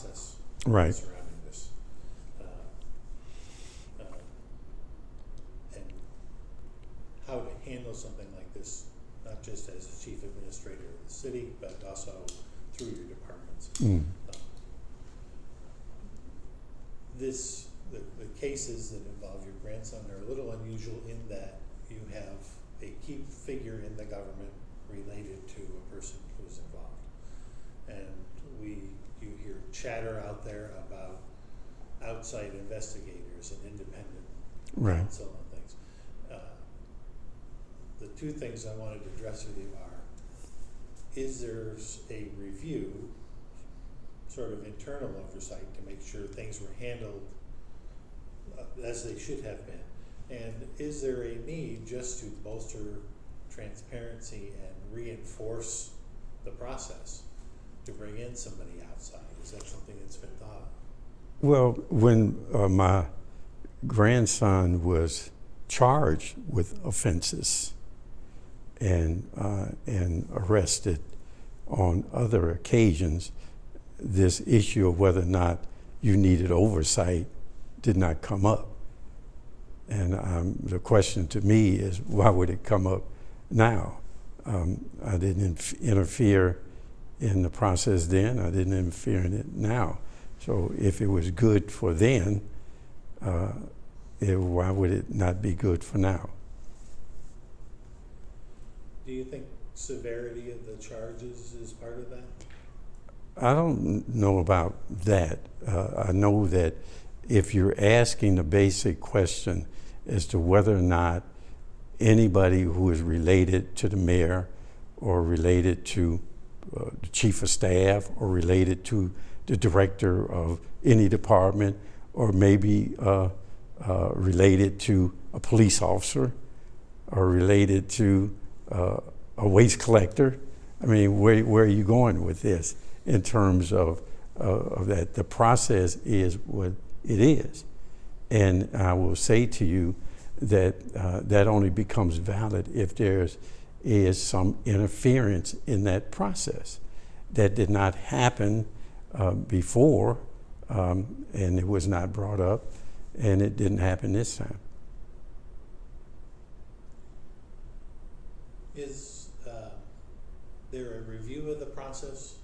process Right. surrounding this. And how to handle something like this, not just as the chief administrator of the city, but also through your departments. Mm. The cases that involve your grandson are a little unusual in that you have a key figure in the government related to a person who's involved. And you hear chatter out there about outside investigators and independent Right. counsel and things. The two things I wanted to address with you are, is there a review, sort of internal oversight, to make sure things were handled as they should have been? And is there a need just to bolster transparency and reinforce the process to bring in somebody outside? Is that something that's been thought of? Well, when my grandson was charged with offenses and arrested on other occasions, this issue of whether or not you needed oversight did not come up. And the question to me is, why would it come up now? I didn't interfere in the process then. I didn't interfere in it now. So if it was good for then, why would it not be good for now? Do you think severity of the charges is part of that? I don't know about that. I know that if you're asking the basic question as to whether or not anybody who is related to the mayor or related to the chief of staff or related to the director of any department or maybe related to a police officer or related to a waste collector, I mean, where are you going with this in terms of that? The process is what it is. And I will say to you that that only becomes valid if there is some interference in that process. That did not happen before, and it was not brought up, and it didn't happen this time. Is there a review of the process?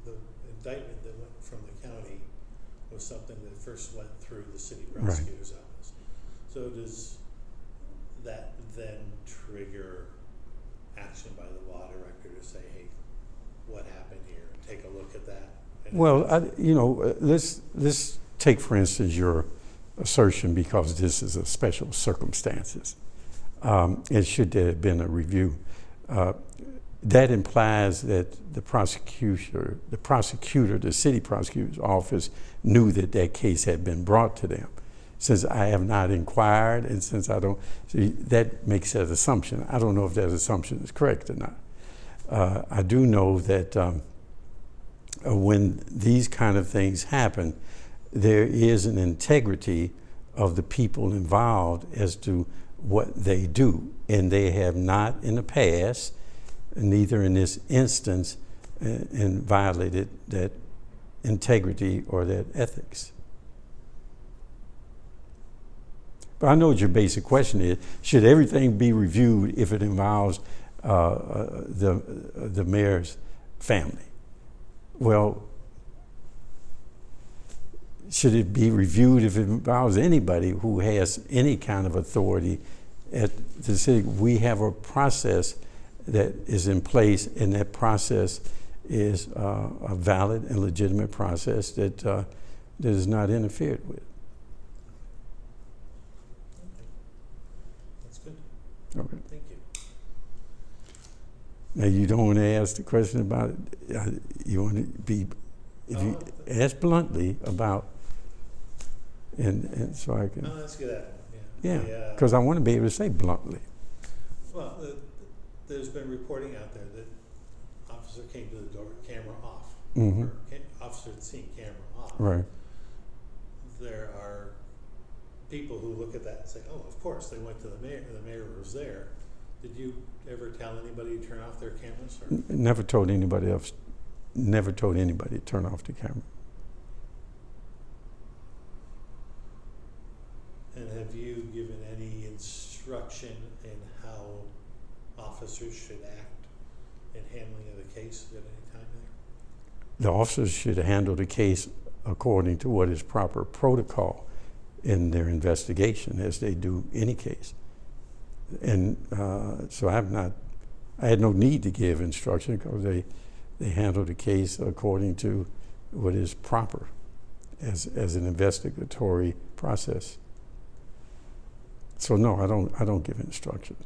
The indictment that went from the county was something that first went through the city prosecutor's office. So does that then trigger action by the law director to say, hey, what happened here? Take a look at that. Well, let's take, for instance, your assertion, because this is a special circumstances. And should there have been a review, that implies that the prosecutor, the city prosecutor's office knew that that case had been brought to them. Since I have not inquired, and since I don't, see, that makes that assumption. I don't know if that assumption is correct or not. I do know that when these kind of things happen, there is an integrity of the people involved as to what they do, and they have not in the past, neither in this instance, and violated that integrity or that ethics. But I know what your basic question is. Should everything be reviewed if it involves the mayor's family? Well, should it be reviewed if it involves anybody who has any kind of authority at the city? We have a process that is in place, and that process is a valid and legitimate process that is not interfered with. That's good. Okay. Thank you. Now, you don't want to ask the question about it. You want to be, if you ask bluntly about, and so I can. No, let's get that one. Yeah, because I want to be able to say bluntly. Well, there's been reporting out there that officer came to the door, camera off. Mm-hmm. Or officer had seen camera off. Right. There are people who look at that and say, oh, of course, they went to the mayor was there. Did you ever tell anybody to turn off their cameras? Or? Never told anybody else never told anybody to turn off the camera. And have you given any instruction in how officers should act in handling of the case at any time there? The officers should handle the case according to what is proper protocol in their investigation, as they do any case. And so I had no need to give instruction, because they handle the case according to what is proper as an investigatory process. So no, I don't give instructions.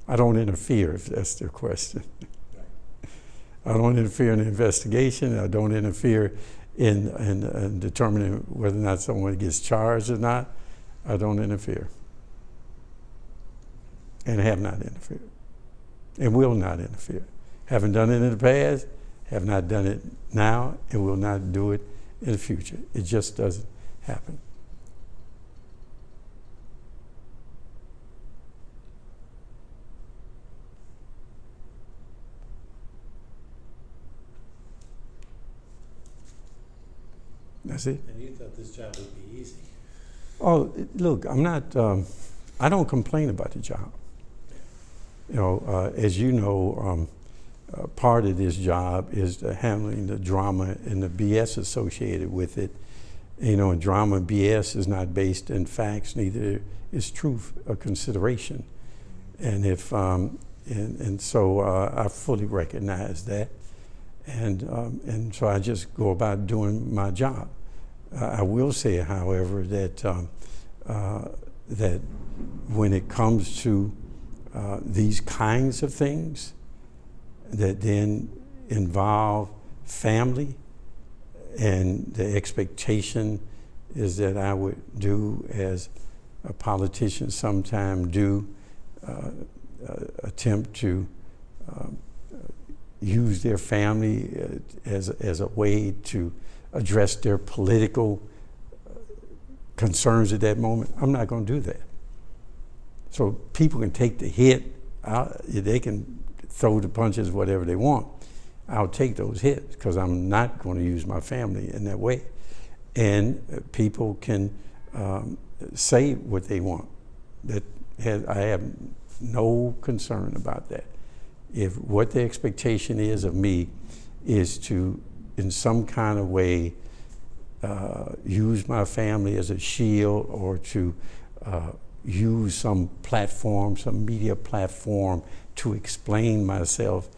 I don't interfere, if that's their question. Right. I don't interfere in the investigation. I don't interfere in determining whether or not someone gets charged or not. I don't interfere. And have not interfered. And will not interfere. Haven't done it in the past, have not done it now, and will not do it in the future. It just doesn't happen. That's it. And you thought this job would be easy. Oh, look, I'm not, I don't complain about the job. You know, as you know, part of this job is handling the drama and the BS associated with it. You know, and drama and BS is not based in facts, neither is truth a consideration. And if, and so I fully recognize that. And so I just go about doing my job. I will say, however, that that when it comes to these kinds of things that then involve family, and the expectation is that I would do as a politician sometimes do, attempt to use their family as a way to address their political concerns at that moment. I'm not going to do that. So people can take the hit, they can throw the punches, whatever they want. I'll take those hits, because I'm not going to use my family in that way. And people can say what they want. I have no concern about that. If what the expectation is of me is to, in some kind of way, use my family as a shield, or to use some platform, some media platform, to explain myself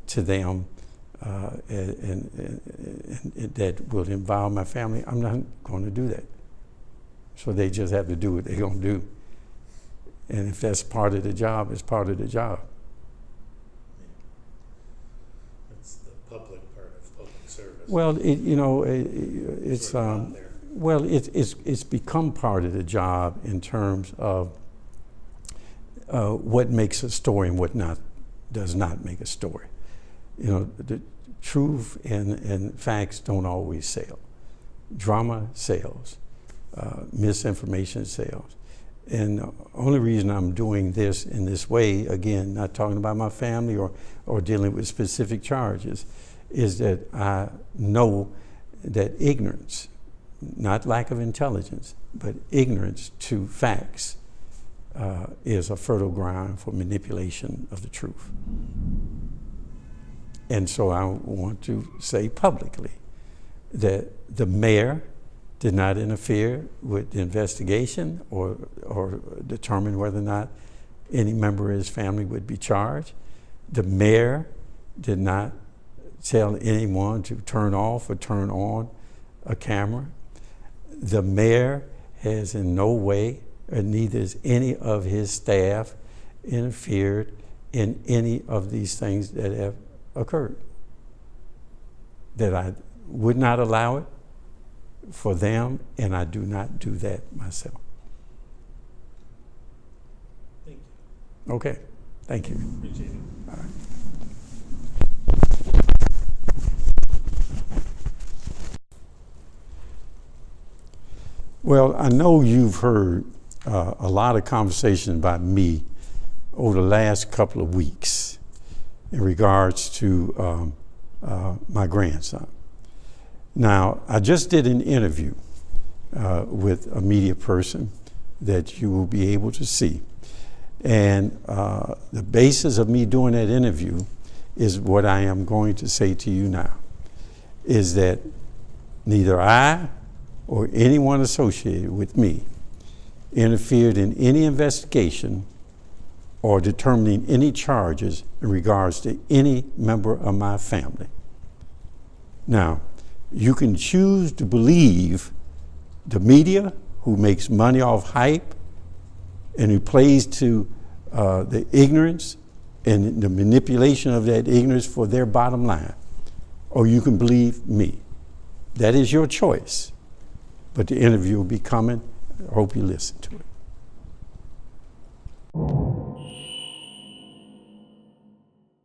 to them, and that will involve my family, I'm not going to do that. So they just have to do what they're going to do. And if that's part of the job, it's part of the job. That's the public part of public service. Well, it's well, it's become part of the job in terms of what makes a story and what does not make a story. You know, the truth and facts don't always sell. Drama sells, misinformation sells. And the only reason I'm doing this in this way, again, not talking about my family or dealing with specific charges, is that I know that ignorance, not lack of intelligence, but ignorance to facts is a fertile ground for manipulation of the truth. And so I want to say publicly that the mayor did not interfere with the investigation or determine whether or not any member of his family would be charged. The mayor did not tell anyone to turn off or turn on a camera. The mayor has in no way, and neither has any of his staff, interfered in any of these things that have occurred. That I would not allow it for them, and I do not do that myself. Thank you. Okay, thank you. Appreciate it. All right. Well, I know you've heard a lot of conversation about me over the last couple of weeks in regards to my grandson. Now, I just did an interview with a media person that you will be able to see. And the basis of me doing that interview is what I am going to say to you now, is that neither I or anyone associated with me interfered in any investigation or determining any charges in regards to any member of my family. Now, you can choose to believe the media, who makes money off hype and who plays to the ignorance and the manipulation of that ignorance for their bottom line, or you can believe me. That is your choice. But the interview will be coming. I hope you listen to it.